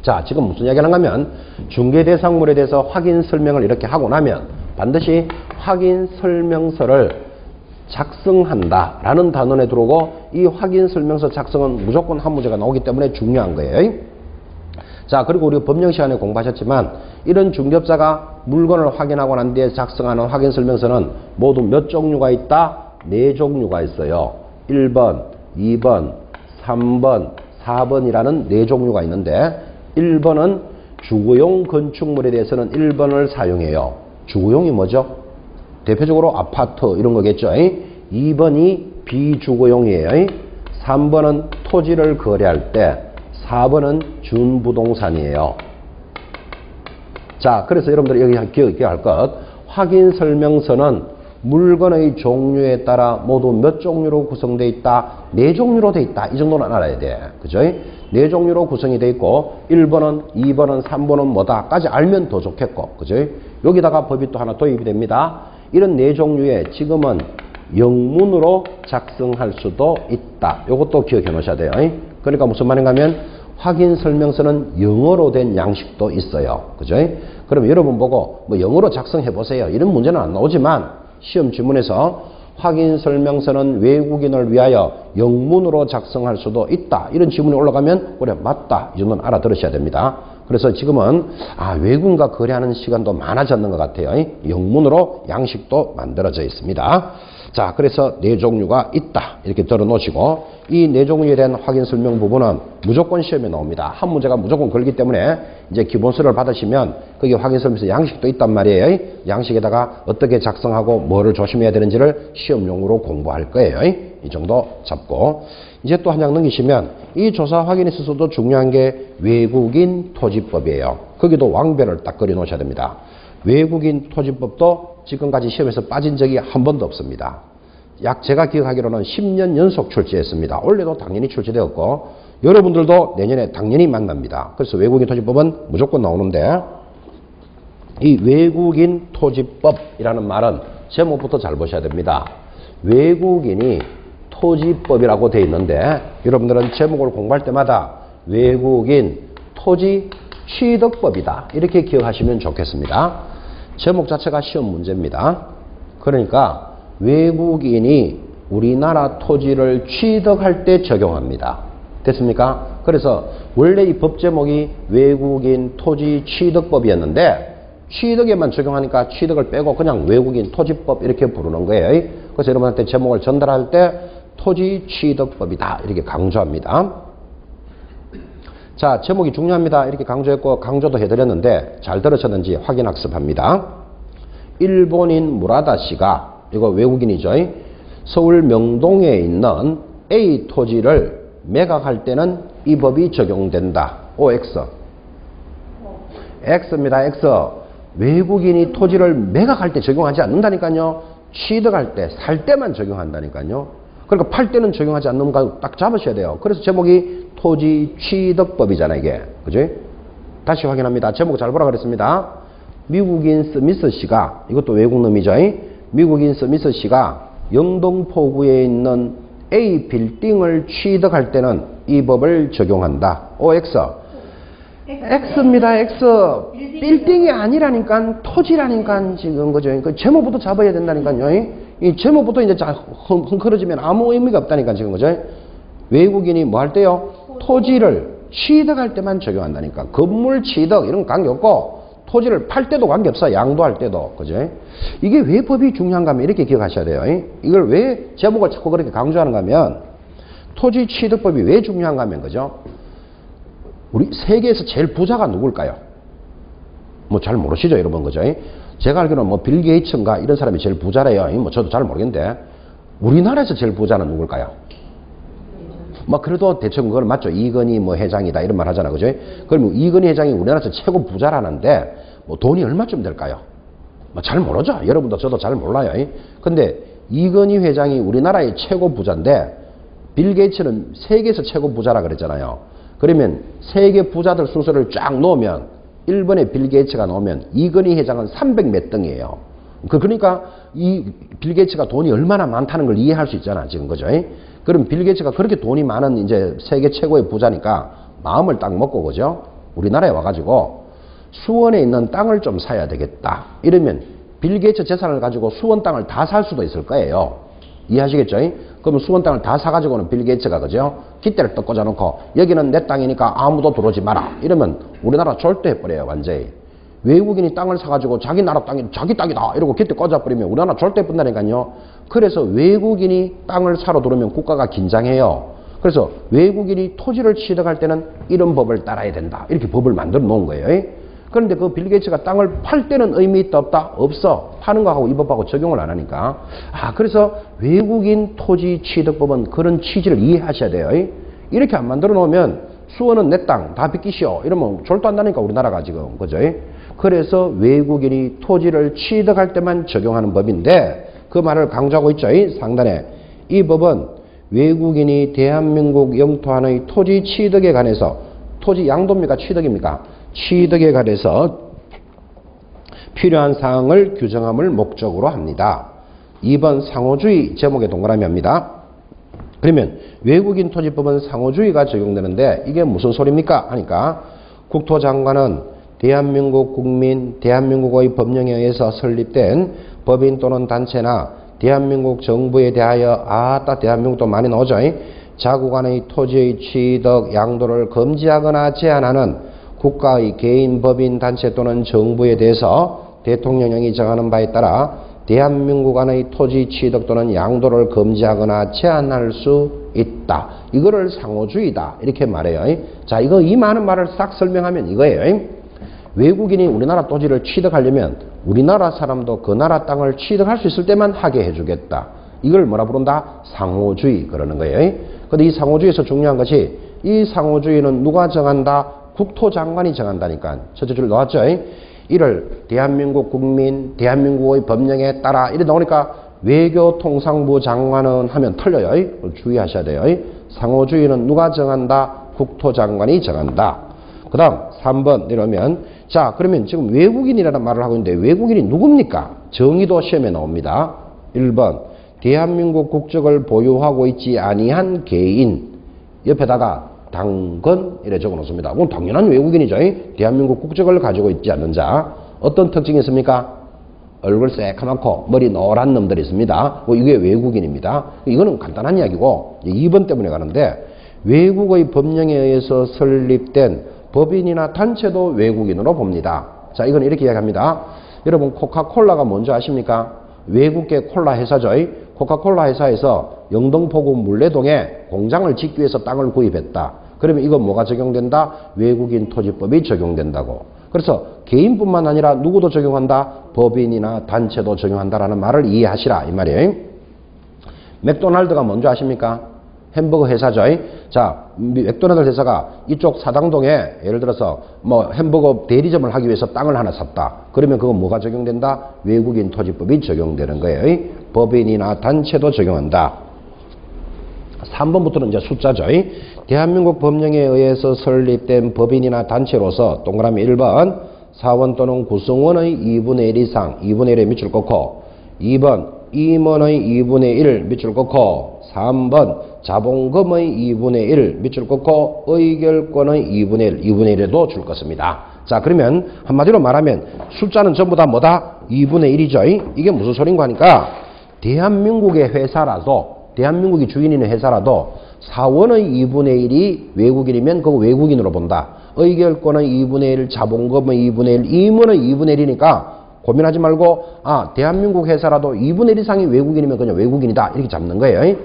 자, 지금 무슨 이야기를 하냐면 중개 대상물에 대해서 확인 설명을 이렇게 하고 나면 반드시 확인 설명서를 작성한다 라는 단원에 들어오고, 이 확인 설명서 작성은 무조건 한 문제가 나오기 때문에 중요한 거예요. 자, 그리고 우리 법령 시간에 공부하셨지만 이런 중개업자가 물건을 확인하고 난 뒤에 작성하는 확인 설명서는 모두 몇 종류가 있다? 4종류가 있어요. 1번, 2번, 3번, 4번이라는 4종류가 있는데, 1번은 주거용 건축물에 대해서는 1번을 사용해요. 주거용이 뭐죠? 대표적으로 아파트 이런 거겠죠. 2번이 비주거용이에요. 3번은 토지를 거래할 때, 4번은 준부동산이에요. 자, 그래서 여러분들이 여기 기억할 것, 확인 설명서는 물건의 종류에 따라 모두 몇 종류로 구성되어 있다? 4종류로 되어 있다. 이 정도는 알아야 돼. 그죠? 4종류로 구성이 되어 있고 1번은, 2번은, 3번은 뭐다까지 알면 더 좋겠고. 그죠? 여기다가 법이 또 하나 도입이 됩니다. 이런 4종류에 지금은 영문으로 작성할 수도 있다. 이것도 기억해 놓으셔야 돼요. 그러니까 무슨 말인가 하면 확인 설명서는 영어로 된 양식도 있어요. 그죠? 그럼 여러분 보고 뭐 영어로 작성해 보세요. 이런 문제는 안 나오지만 시험 지문에서 확인 설명서는 외국인을 위하여 영문으로 작성할 수도 있다. 이런 지문이 올라가면 그래 맞다. 이 정도는 알아들으셔야 됩니다. 그래서 지금은 외국인과 거래하는 시간도 많아졌는 것 같아요. 영문으로 양식도 만들어져 있습니다. 자, 그래서 4종류가 있다. 이렇게 들어 놓으시고, 이 4종류에 대한 확인 설명 부분은 무조건 시험에 나옵니다. 한 문제가 무조건 걸기 때문에 이제 기본서를 받으시면 거기 확인 설명서 양식도 있단 말이에요. 양식에다가 어떻게 작성하고 뭐를 조심해야 되는지를 시험용으로 공부할 거예요. 이 정도 잡고 이제 또 한 장 넘기시면 이 조사 확인에 있어서도 중요한 게 외국인 토지법이에요. 거기도 왕별을 딱 그려 놓으셔야 됩니다. 외국인 토지법도 지금까지 시험에서 빠진 적이 한 번도 없습니다. 제가 기억하기로는 10년 연속 출제했습니다. 올해도 당연히 출제되었고 여러분들도 내년에 당연히 만납니다. 그래서 외국인 토지법은 무조건 나오는데 이 외국인 토지법이라는 말은 제목부터 잘 보셔야 됩니다. 외국인이 토지법이라고 되어 있는데 여러분들은 제목을 공부할 때마다 외국인 토지 취득법이다 이렇게 기억하시면 좋겠습니다. 제목 자체가 시험 문제입니다. 그러니까 외국인이 우리나라 토지를 취득할 때 적용합니다. 됐습니까? 그래서 원래 이 법 제목이 외국인 토지 취득법이었는데 취득에만 적용하니까 취득을 빼고 그냥 외국인 토지법 이렇게 부르는 거예요. 그래서 여러분한테 제목을 전달할 때 토지 취득법이다 이렇게 강조합니다. 자, 제목이 중요합니다. 이렇게 강조했고 강조도 해드렸는데 잘 들으셨는지 확인 학습합니다. 일본인 무라다 씨가 이거 외국인이죠. 서울 명동에 있는 A 토지를 매각할 때는 이 법이 적용된다. OX. X입니다. X. 외국인이 토지를 매각할 때 적용하지 않는다니까요. 취득할 때, 살 때만 적용한다니까요. 그러니까 팔 때는 적용하지 않는 거 딱 잡으셔야 돼요. 그래서 제목이 토지 취득법이잖아요, 이게. 그죠? 다시 확인합니다. 제목 잘 보라 그랬습니다. 미국인 스미스 씨가, 이것도 외국놈이죠. 미국인 스미스 씨가 영등포구에 있는 A 빌딩을 취득할 때는 이 법을 적용한다. OX. X입니다. X. 빌딩이 아니라니까 토지라니까 지금 그죠? 그 제목부터 잡아야 된다니까요. 이 제목부터 이제 흥크러지면 아무 의미가 없다니까 지금 그죠? 외국인이 뭐 할 때요? 토지를 취득할 때만 적용한다니까. 건물 취득 이런 거 관계없고 토지를 팔 때도 관계없어. 양도할 때도. 그죠? 이게 왜 법이 중요한가 하면 이렇게 기억하셔야 돼요. 이걸 왜 제목을 자꾸 그렇게 강조하는가 하면 토지 취득법이 왜 중요한가 하면 그죠? 우리 세계에서 제일 부자가 누굴까요? 뭐 잘 모르시죠, 여러분, 그죠? 제가 알기로는 뭐 빌 게이츠인가 이런 사람이 제일 부자래요. 뭐 저도 잘 모르겠는데 우리나라에서 제일 부자는 누굴까요? 뭐 그래도 대충 그걸 맞죠. 이건희 뭐 회장이다 이런 말 하잖아, 그죠? 그러면 이건희 회장이 우리나라에서 최고 부자라는데 뭐 돈이 얼마쯤 될까요? 뭐 잘 모르죠. 여러분도 저도 잘 몰라요. 근데 이건희 회장이 우리나라의 최고 부자인데 빌 게이츠는 세계에서 최고 부자라 그랬잖아요. 그러면 세계 부자들 순서를 쫙 놓으면 1번에 빌 게이츠가 나오면 이건희 회장은 300 몇 등이에요. 그러니까 이 빌 게이츠가 돈이 얼마나 많다는 걸 이해할 수 있잖아, 지금 그죠? 그럼 빌 게이츠가 그렇게 돈이 많은 이제 세계 최고의 부자니까 마음을 딱 먹고 그죠? 우리나라에 와가지고 수원에 있는 땅을 좀 사야 되겠다. 이러면 빌 게이츠 재산을 가지고 수원 땅을 다 살 수도 있을 거예요. 이해하시겠죠? 그러면 수원 땅을 다 사가지고는 빌 게이츠가 그죠? 깃대를 떡 꽂아놓고 여기는 내 땅이니까 아무도 들어오지 마라. 이러면 우리나라 절도해버려요, 완전히. 외국인이 땅을 사가지고 자기 나라 땅이 자기 땅이다 이러고 깃대 꽂아버리면 우리나라 절도해본다니까요. 그래서 외국인이 땅을 사러 들어오면 국가가 긴장해요. 그래서 외국인이 토지를 취득할 때는 이런 법을 따라야 된다. 이렇게 법을 만들어 놓은 거예요. 그런데 그 빌 게이츠가 땅을 팔 때는 의미 있다 없다? 없어. 파는 거하고 이 법하고 적용을 안 하니까. 그래서 외국인 토지 취득법은 그런 취지를 이해하셔야 돼요. 이렇게 안 만들어 놓으면 수원은 내 땅 다 비키시오. 이러면 졸도한다니까 우리나라가 지금. 그죠? 그래서 외국인이 토지를 취득할 때만 적용하는 법인데 그 말을 강조하고 있죠. 상단에. 이 법은 외국인이 대한민국 영토 안의 토지 취득에 관해서 토지 양도입니까? 취득입니까? 취득에 관해서 필요한 사항을 규정함을 목적으로 합니다. 2번 상호주의 제목에 동그라미 합니다. 그러면 외국인 토지법은 상호주의가 적용되는데 이게 무슨 소리입니까? 하니까 국토장관은 대한민국 국민, 대한민국의 법령에 의해서 설립된 법인 또는 단체나 대한민국 정부에 대하여 대한민국도 많이 나오죠. 자국 안의 토지의 취득, 양도를 금지하거나 제한하는 국가의 개인, 법인, 단체 또는 정부에 대해서 대통령령이 정하는 바에 따라 대한민국 안의 토지 취득 또는 양도를 금지하거나 제한할 수 있다. 이거를 상호주의다. 이렇게 말해요. 자, 이 많은 말을 싹 설명하면 이거예요. 외국인이 우리나라 토지를 취득하려면 우리나라 사람도 그 나라 땅을 취득할 수 있을 때만 하게 해주겠다. 이걸 뭐라 부른다? 상호주의 그러는 거예요. 근데 이 상호주의에서 중요한 것이 이 상호주의는 누가 정한다? 국토장관이 정한다니까. 첫째 줄 나왔죠? 이를 대한민국 국민, 대한민국의 법령에 따라 이래 나오니까 외교통상부 장관은 하면 틀려요. 주의하셔야 돼요. 상호주의는 누가 정한다? 국토장관이 정한다. 그 다음 3번 내려오면 자 그러면 지금 외국인이라는 말을 하고 있는데 외국인이 누굽니까? 정의도 시험에 나옵니다. 1번 대한민국 국적을 보유하고 있지 아니한 개인 옆에다가 당건 이래 적어 놓습니다. 그건 당연한 외국인이죠. 대한민국 국적을 가지고 있지 않는 자. 어떤 특징이 있습니까? 얼굴 새카맣고 머리 노란 놈들이 있습니다. 이게 외국인입니다. 이거는 간단한 이야기고 2번 때문에 가는데 외국의 법령에 의해서 설립된 법인이나 단체도 외국인으로 봅니다. 자, 이건 이렇게 이야기합니다. 여러분 코카콜라가 뭔지 아십니까? 외국계 콜라 회사죠. 코카콜라 회사에서 영등포구 물레동에 공장을 짓기 위해서 땅을 구입했다. 그러면 이건 뭐가 적용된다? 외국인 토지법이 적용된다고. 그래서 개인뿐만 아니라 누구도 적용한다? 법인이나 단체도 적용한다라는 말을 이해하시라 이 말이에요. 맥도날드가 뭔지 아십니까? 햄버거 회사죠. 자, 맥도날드 회사가 이쪽 사당동에 예를 들어서 뭐 햄버거 대리점을 하기 위해서 땅을 하나 샀다. 그러면 그건 뭐가 적용된다? 외국인 토지법이 적용되는 거예요. 법인이나 단체도 적용한다. 3번부터는 이제 숫자죠. 대한민국 법령에 의해서 설립된 법인이나 단체로서 동그라미 1번 사원 또는 구성원의 2분의 1 이상 2분의 1에 밑줄 긋고 2번 임원의 2분의 1 밑줄 긋고 3번 자본금의 2분의 1 밑줄 긋고 의결권의 2분의 1 2분의 1에도 줄 것입니다. 자 그러면 한마디로 말하면 숫자는 전부 다 뭐다? 2분의 1이죠. 이게 무슨 소린가 하니까 대한민국의 회사라도 대한민국이 주인인 회사라도 사원의 2분의 1이 외국인이면 그거 외국인으로 본다. 의결권의 2분의 1, 자본금의 2분의 1, 임원의 2분의 1이니까 고민하지 말고 대한민국 회사라도 2분의 1 이상이 외국인이면 그냥 외국인이다. 이렇게 잡는 거예요.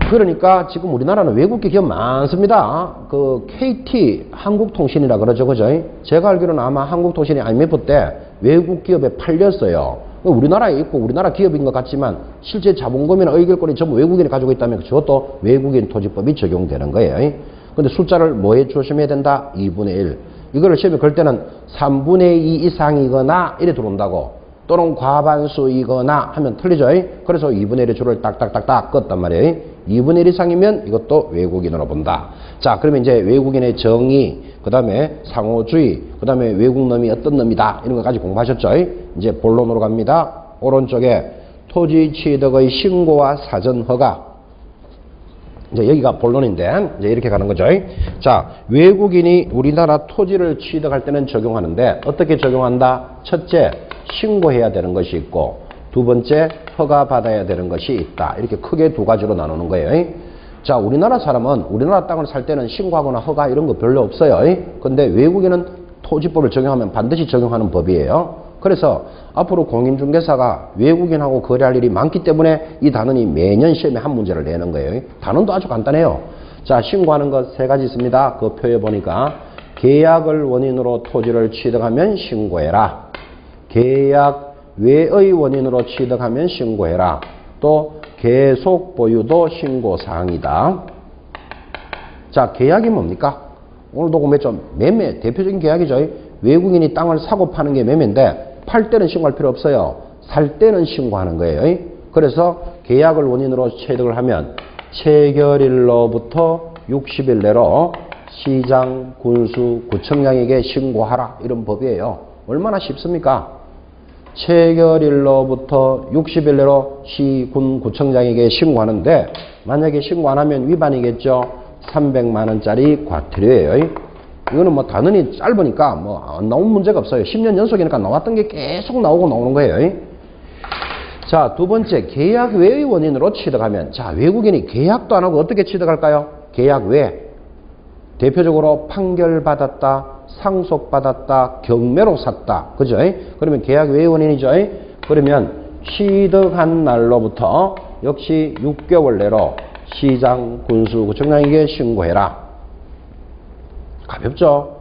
그러니까 지금 우리나라는 외국계 기업 많습니다. 그 KT 한국통신이라 그러죠. 그죠? 제가 알기로는 아마 한국통신이 IMF 때 외국 기업에 팔렸어요. 우리나라에 있고 우리나라 기업인 것 같지만 실제 자본금이나 의결권이 전부 외국인이 가지고 있다면 저것도 외국인 토지법이 적용되는 거예요. 근데 숫자를 뭐에 조심해야 된다? 2분의 1. 이거를 시험에 걸 때는 3분의 2 이상이거나 이래 들어온다고. 또는 과반수이거나 하면 틀리죠. 그래서 2분의 1의 줄을 딱딱딱딱 껐단 말이에요. 2분의 1 이상이면 이것도 외국인으로 본다. 자, 그러면 이제 외국인의 정의, 그 다음에 상호주의, 그 다음에 외국놈이 어떤 놈이다. 이런 것까지 공부하셨죠. 이제 본론으로 갑니다. 오른쪽에 토지 취득의 신고와 사전 허가. 이제 여기가 본론인데 이제 이렇게 가는 거죠. 자, 외국인이 우리나라 토지를 취득할 때는 적용하는데 어떻게 적용한다? 첫째, 신고해야 되는 것이 있고 두 번째, 허가 받아야 되는 것이 있다. 이렇게 크게 두 가지로 나누는 거예요. 자, 우리나라 사람은 우리나라 땅을 살 때는 신고하거나 허가 이런 거 별로 없어요. 근데 외국인은 토지법을 적용하면 반드시 적용하는 법이에요. 그래서 앞으로 공인중개사가 외국인하고 거래할 일이 많기 때문에 이 단원이 매년 시험에 한 문제를 내는 거예요. 단원도 아주 간단해요. 자, 신고하는 것 세 가지 있습니다. 그 표에 보니까 계약을 원인으로 토지를 취득하면 신고해라. 계약 외의 원인으로 취득하면 신고해라. 또 계속 보유도 신고사항이다. 자, 계약이 뭡니까? 오늘도 공부했죠. 매매, 대표적인 계약이죠. 외국인이 땅을 사고 파는 게 매매인데 팔 때는 신고할 필요 없어요. 살 때는 신고하는 거예요. 그래서 계약을 원인으로 취득을 하면 체결일로부터 60일 내로 시장, 군수, 구청장에게 신고하라. 이런 법이에요. 얼마나 쉽습니까? 체결일로부터 60일 내로 시, 군, 구청장에게 신고하는데 만약에 신고 안 하면 위반이겠죠. 300만 원짜리 과태료예요. 이거는 뭐 단원이 짧으니까 뭐 안 나온 문제가 없어요. 10년 연속이니까 나왔던 게 계속 나오는 거예요. 자, 두 번째, 계약 외의 원인으로 취득하면, 자, 외국인이 계약도 안 하고 어떻게 취득할까요? 계약 외. 대표적으로 판결받았다, 상속받았다, 경매로 샀다. 그죠? 그러면 계약 외의 원인이죠. 그러면 취득한 날로부터 역시 6개월 내로 시장, 군수, 구청장에게 신고해라. 가볍죠?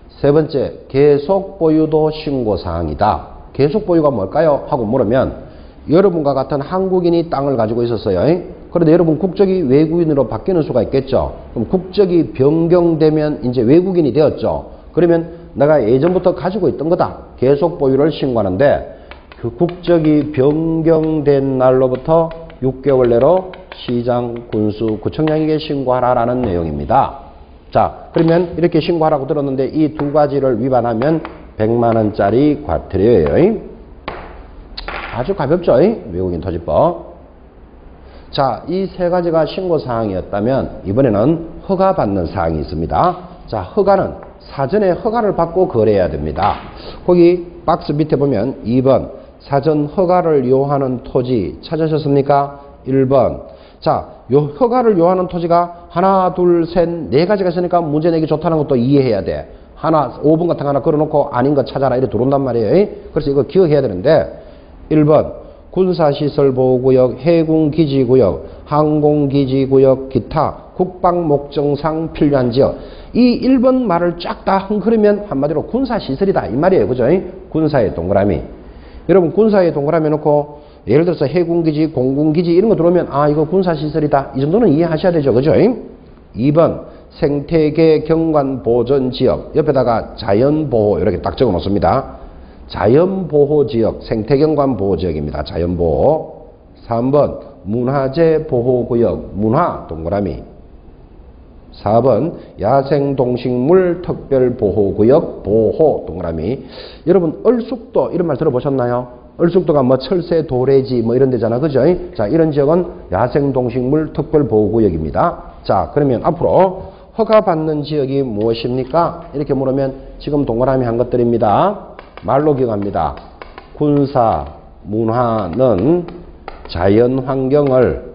세 번째, 계속 보유도 신고사항이다. 계속 보유가 뭘까요? 하고 물으면 여러분과 같은 한국인이 땅을 가지고 있었어요. 그런데 여러분 국적이 외국인으로 바뀌는 수가 있겠죠. 그럼 국적이 변경되면 이제 외국인이 되었죠. 그러면 내가 예전부터 가지고 있던 거다. 계속 보유를 신고하는데 그 국적이 변경된 날로부터 6개월 내로 시장, 군수, 구청장에게 신고하라라는 내용입니다. 자, 그러면 이렇게 신고하라고 들었는데 이 두 가지를 위반하면 100만 원짜리 과태료예요. 아주 가볍죠? 외국인 토지법. 자, 이 세 가지가 신고 사항이었다면 이번에는 허가 받는 사항이 있습니다. 자, 허가는 사전에 허가를 받고 거래해야 됩니다. 거기 박스 밑에 보면 2번 사전 허가를 요하는 토지 찾으셨습니까? 1번. 자, 요 허가를 요하는 토지가 하나, 둘, 셋, 네 가지가 있으니까 문제 내기 좋다는 것도 이해해야 돼. 하나, 5번 같은 거 하나 걸어놓고 아닌 거 찾아라 이렇게 들어온단 말이에요. 그래서 이거 기억해야 되는데 1번 군사시설보호구역, 해군기지구역, 항공기지구역, 기타 국방목적상 필요한 지역. 이 1번 말을 쫙 다 헝클으면 한마디로 군사시설이다 이 말이에요. 그죠? 군사의 동그라미. 여러분 군사의 동그라미 놓고 예를 들어서 해군기지, 공군기지 이런 거 들어오면 아 이거 군사시설이다 이 정도는 이해하셔야 되죠. 그죠? 2번 생태계 경관 보전지역 옆에다가 자연보호 이렇게 딱 적어 놓습니다. 자연보호지역, 생태경관보호지역입니다. 자연보호. 3번 문화재보호구역, 문화 동그라미. 4번 야생동식물 특별보호구역, 보호 동그라미. 여러분 얼숙도 이런 말 들어보셨나요? 얼숙도가 뭐 철새, 도래지 뭐 이런 데잖아. 그죠? 자, 이런 지역은 야생동식물 특별보호구역입니다. 자, 그러면 앞으로 허가받는 지역이 무엇입니까? 이렇게 물으면 지금 동그라미 한 것들입니다. 말로 기억합니다. 군사, 문화는 자연환경을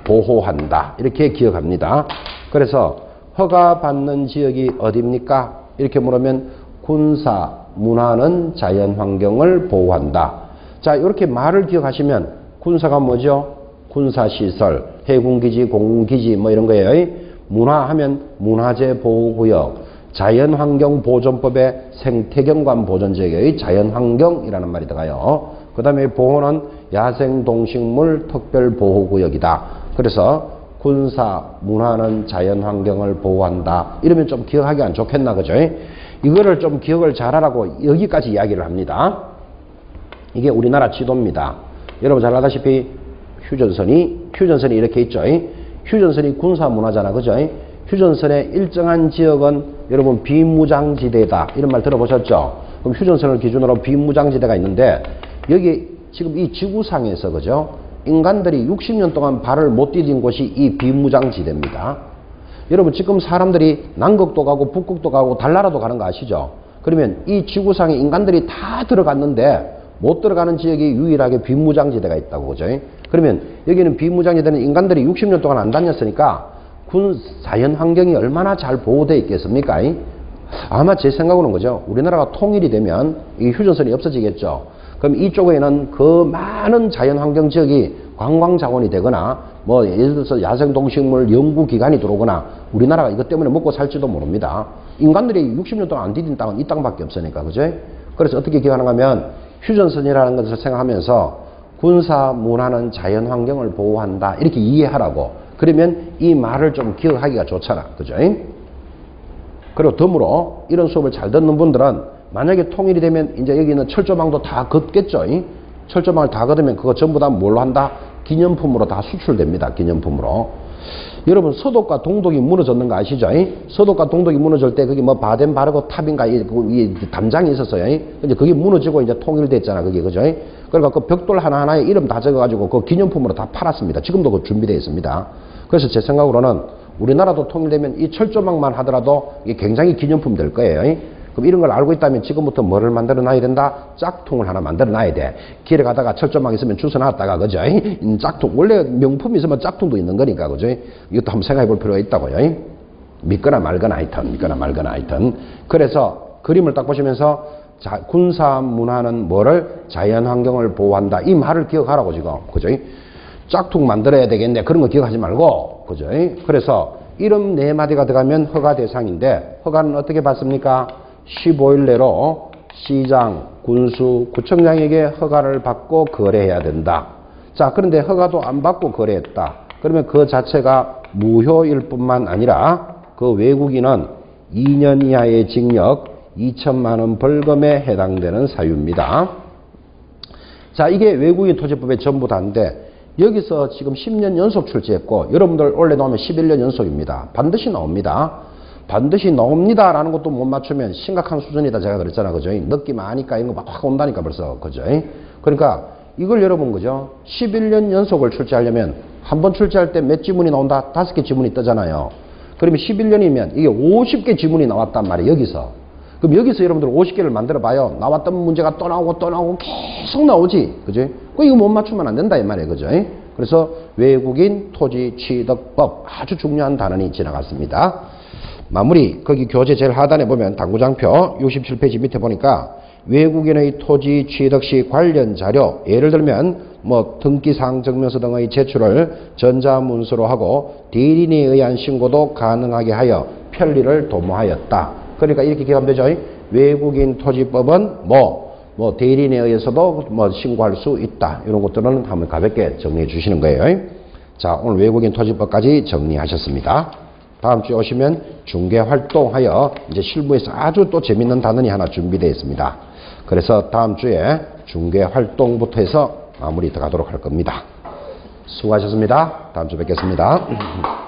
보호한다. 이렇게 기억합니다. 그래서 허가받는 지역이 어디입니까? 이렇게 물으면 군사, 문화는 자연환경을 보호한다. 자, 이렇게 말을 기억하시면 군사가 뭐죠? 군사시설, 해군기지, 공군기지 뭐 이런 거예요. 문화하면 문화재보호구역, 자연환경보존법의 생태경관보전지역의 자연환경이라는 말이 들어가요. 그 다음에 보호는 야생동식물 특별보호구역이다. 그래서 군사, 문화는 자연환경을 보호한다. 이러면 좀 기억하기 안 좋겠나, 그죠? 이거를 좀 기억을 잘하라고 여기까지 이야기를 합니다. 이게 우리나라 지도입니다. 여러분 잘 아다시피 휴전선이 이렇게 있죠. 휴전선이 군사문화잖아, 그죠? 휴전선의 일정한 지역은 여러분 비무장지대다 이런 말 들어보셨죠? 그럼 휴전선을 기준으로 비무장지대가 있는데 여기 지금 이 지구상에서 그죠? 인간들이 60년 동안 발을 못 디딘 곳이 이 비무장지대입니다. 여러분 지금 사람들이 남극도 가고 북극도 가고 달나라도 가는 거 아시죠? 그러면 이 지구상에 인간들이 다 들어갔는데 못 들어가는 지역이 유일하게 비무장지대가 있다고 그죠? 그러면 여기는 비무장지대는 인간들이 60년 동안 안 다녔으니까 자연환경이 얼마나 잘 보호되어 있겠습니까? 아마 제 생각으로는 그죠. 우리나라가 통일이 되면 이 휴전선이 없어지겠죠. 그럼 이쪽에는 그 많은 자연환경 지역이 관광자원이 되거나 뭐 예를 들어서 야생동식물 연구기관이 들어오거나 우리나라가 이것 때문에 먹고 살지도 모릅니다. 인간들이 60년 동안 안 디딘 땅은 이 땅밖에 없으니까 그죠. 그래서 어떻게 기억하는가 하면 휴전선이라는 것을 생각하면서 군사 문화는 자연환경을 보호한다 이렇게 이해하라고. 그러면 이 말을 좀 기억하기가 좋잖아. 그죠? 그리고 덤으로 이런 수업을 잘 듣는 분들은 만약에 통일이 되면 이제 여기 있는 철조망도 다 걷겠죠? 철조망을 다 걷으면 그거 전부 다 뭘로 한다? 기념품으로 다 수출됩니다. 기념품으로. 여러분 서독과 동독이 무너졌는 거 아시죠? 서독과 동독이 무너질 때 그게 뭐 바덴 바르고 탑인가 이 담장이 있었어요. 이제 그게 무너지고 이제 통일됐잖아. 그게 그죠? 그러니까 그 벽돌 하나하나에 이름 다 적어가지고 그 기념품으로 다 팔았습니다. 지금도 그 준비되어 있습니다. 그래서 제 생각으로는 우리나라도 통일되면 이 철조망만 하더라도 이게 굉장히 기념품 될 거예요. 그럼 이런 걸 알고 있다면 지금부터 뭐를 만들어 놔야 된다? 짝퉁을 하나 만들어 놔야 돼. 길에 가다가 철조망 있으면 주워 놨다가, 그죠? 짝퉁. 원래 명품이 있으면 짝퉁도 있는 거니까, 그죠? 이것도 한번 생각해 볼 필요가 있다고요. 믿거나 말거나 하여튼. 그래서 그림을 딱 보시면서 군사 문화는 뭐를? 자연환경을 보호한다. 이 말을 기억하라고 지금. 그죠? 짝퉁 만들어야 되겠네. 그런 거 기억하지 말고. 그죠? 그래서 이름 4마디가 들어가면 허가 대상인데 허가는 어떻게 받습니까? 15일 내로 시장, 군수, 구청장에게 허가를 받고 거래해야 된다. 자, 그런데 허가도 안 받고 거래했다. 그러면 그 자체가 무효일 뿐만 아니라 그 외국인은 2년 이하의 징역, 2천만 원 벌금에 해당되는 사유입니다. 자, 이게 외국인 토지법의 전부 다인데 여기서 지금 10년 연속 출제했고 여러분들 원래 나오면 11년 연속입니다. 반드시 나옵니다. 반드시 나옵니다라는 것도 못 맞추면 심각한 수준이다 제가 그랬잖아. 그죠? 느낌 아니까 이런 거 막 온다니까 벌써. 그죠? 그러니까 이걸 여러분 그죠? 11년 연속을 출제하려면 한 번 출제할 때 몇 지문이 나온다? 5개 지문이 뜨잖아요. 그러면 11년이면 이게 50개 지문이 나왔단 말이에요. 여기서. 그럼 여기서 여러분들 50개를 만들어 봐요. 나왔던 문제가 또 나오고 또 나오고 계속 나오지. 그죠? 이거 못 맞추면 안 된다 이 말이에요. 그죠? 그래서 외국인 토지 취득법 아주 중요한 단원이 지나갔습니다. 마무리 거기 교재 제일 하단에 보면 당구장표 67페이지 밑에 보니까 외국인의 토지 취득 시 관련 자료 예를 들면 뭐 등기사항 증명서 등의 제출을 전자문서로 하고 대리인에 의한 신고도 가능하게 하여 편리를 도모하였다. 그러니까 이렇게 기억하면 되죠. 외국인 토지법은 뭐 대리인에 의해서도 뭐 신고할 수 있다. 이런 것들은 한번 가볍게 정리해 주시는 거예요. 자, 오늘 외국인 토지법까지 정리하셨습니다. 다음 주에 오시면 중개활동하여 이제 실무에서 아주 또 재밌는 단원이 하나 준비되어 있습니다. 그래서 다음 주에 중개활동부터 해서 마무리 들어가도록 할 겁니다. 수고하셨습니다. 다음 주에 뵙겠습니다.